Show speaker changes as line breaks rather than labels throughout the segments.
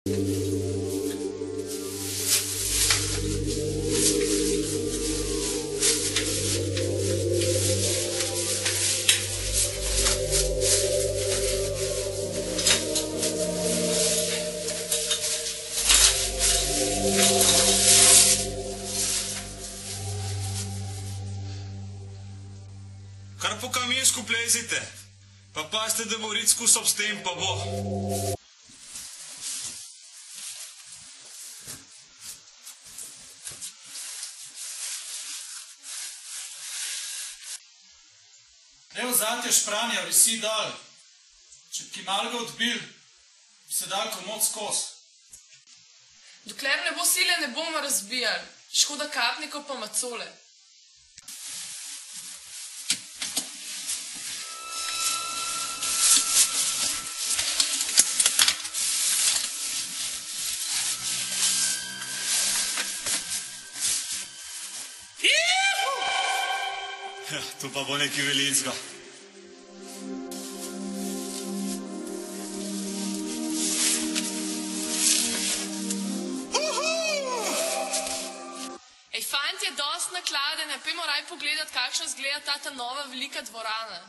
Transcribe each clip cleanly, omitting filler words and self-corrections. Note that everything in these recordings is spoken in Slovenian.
Kar po kaminsku plezite, pa pazite, da bo ric kusal s tem, pa bo.
Evo zate špranja, visi dol. Če bi malo ga odbil, bi se dal komod skozi.
Dokler ne bo sile, ne bomo razbijali. Škoda kapnikov pa macole.
Ja, to pa bo nekaj velicga.
Ej, fant je dost nakladen, ne pojmo raj pogledat, kakšno izgleda ta nova velika dvorana.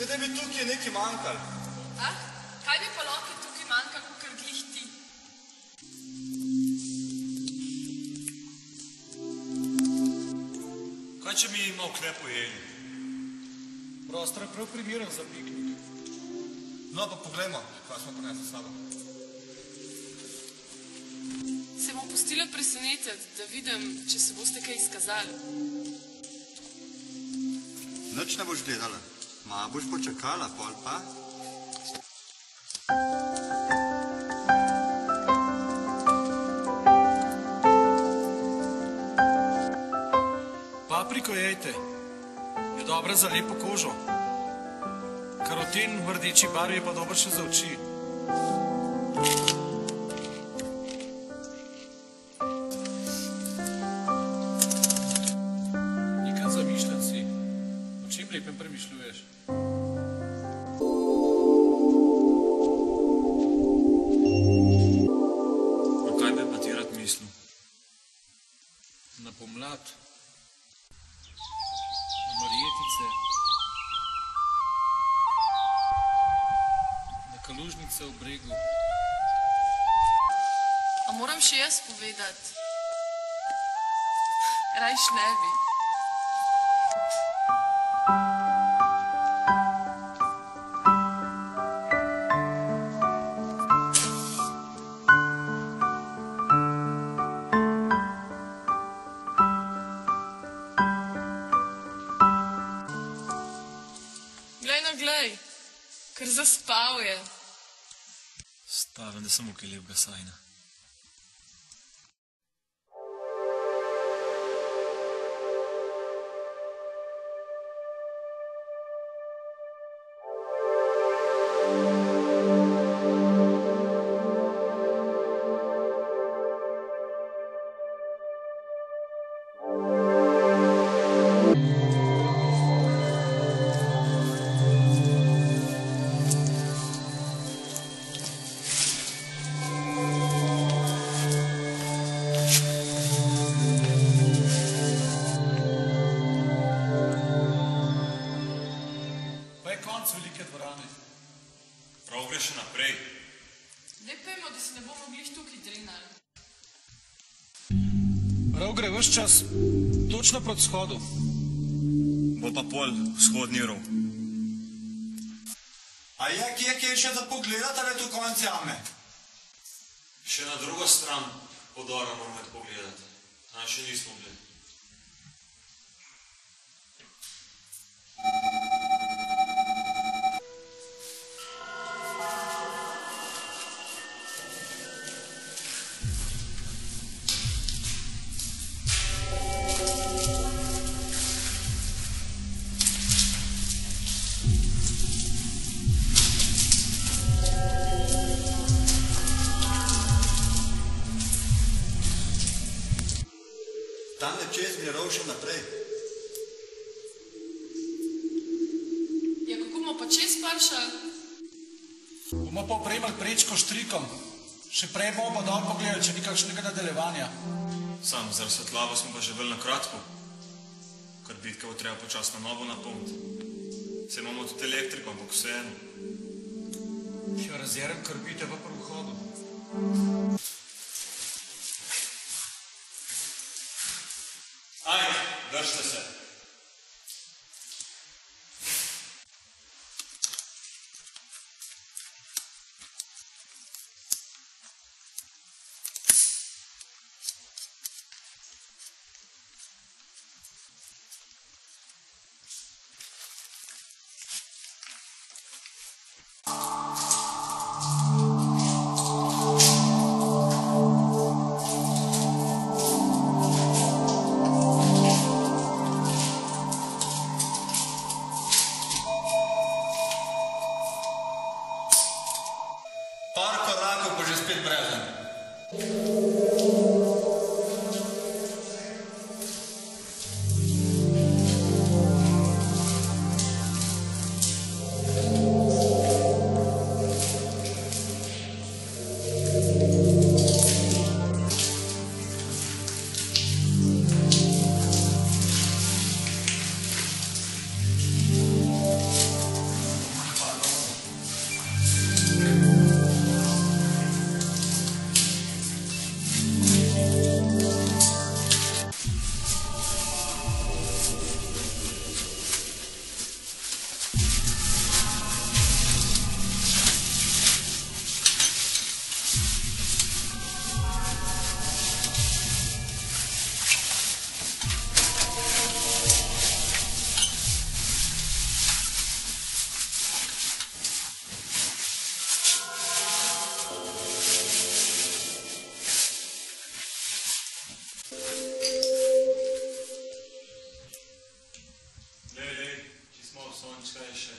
Da bi tukaj nekaj manjkalo.
Ah, kaj bi pa lahko tukaj manjkalo, kakor glih ti?
Kaj če mi malo kle pojeli?
Prostor je prav primeren za piknik.
No, pa poglejmo, kaj smo prinesli s sabo.
Se bom pustila presenetiti, da vidim, če se boste kaj izkazali.
Nič ne boš gledala. Ma boš počakala, pol pa?
Papriko jejte. Je dobra za lepo kožo. Karoten v rdeči barvi je pa dober še za oči. Nikam zamišljen si. O čem lepem premišljuješ?
No, kaj bi pa ti rad mislil?
Na pomlad. Na marjetice. Na kalužnice v bregu.
A moram še jaz povedati? Rajš ne bi. Glej, ker zaspal je.
Stavim, da samo kaj lepega sajna.
Velike dvorane.
Prav gre še naprej.
Lepejmo, da se ne bomo glih tukaj drenali.
Rov gre ves čas točno proti vzhodu.
Bo pa pol vzhodni rov.
A je kje še za pogledati, ali je tu konec jame?
Še na drugo stran podora moramo pogledati. A še nismo bili.
čez miral še naprej.
Ja, kako bomo pa čez paršali?
Bomo pa opremali prečko štrikom. Še prej bomo pa dol pogledali, če ni kakšnega nadaljevanja.
Sam, za razsvetljavo smo pa že bolj na kratko. Ker bitke bo treba počasno novo napolniti. Se imamo tudi elektriko, ampak vseeno.
Ja, razjerem krbite pa pri vhodu.
Ajde, držite se.
Par korakov pa že spet brezen.
Sončka je še.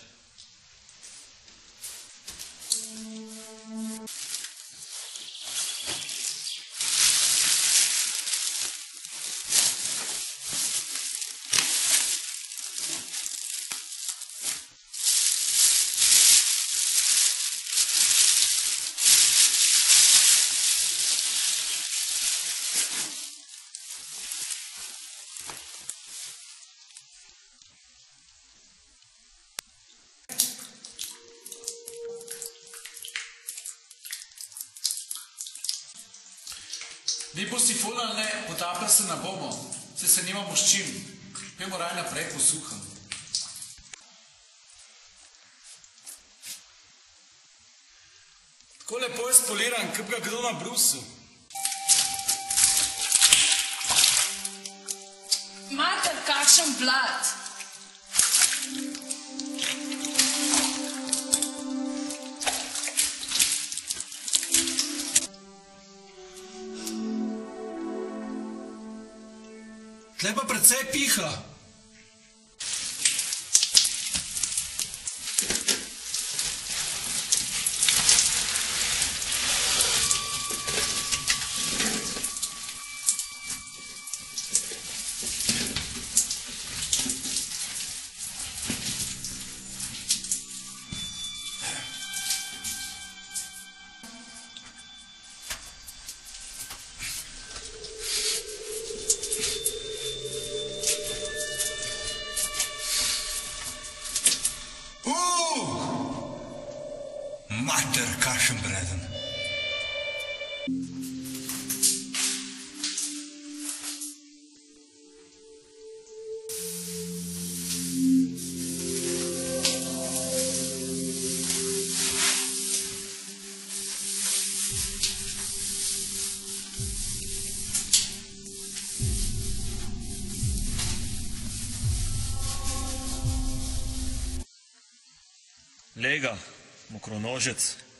Mi po sifonu ali ne, potapljali se ne bomo, saj se nimamo s čim. Pojmo raj naprej po suhem. Tako lepo je spoliran, kot ga kdo na brusu.
Mater, kakšen blat!
Tle pa precej piha.
Mater, kakšen brezen.
Lega, mokronožec.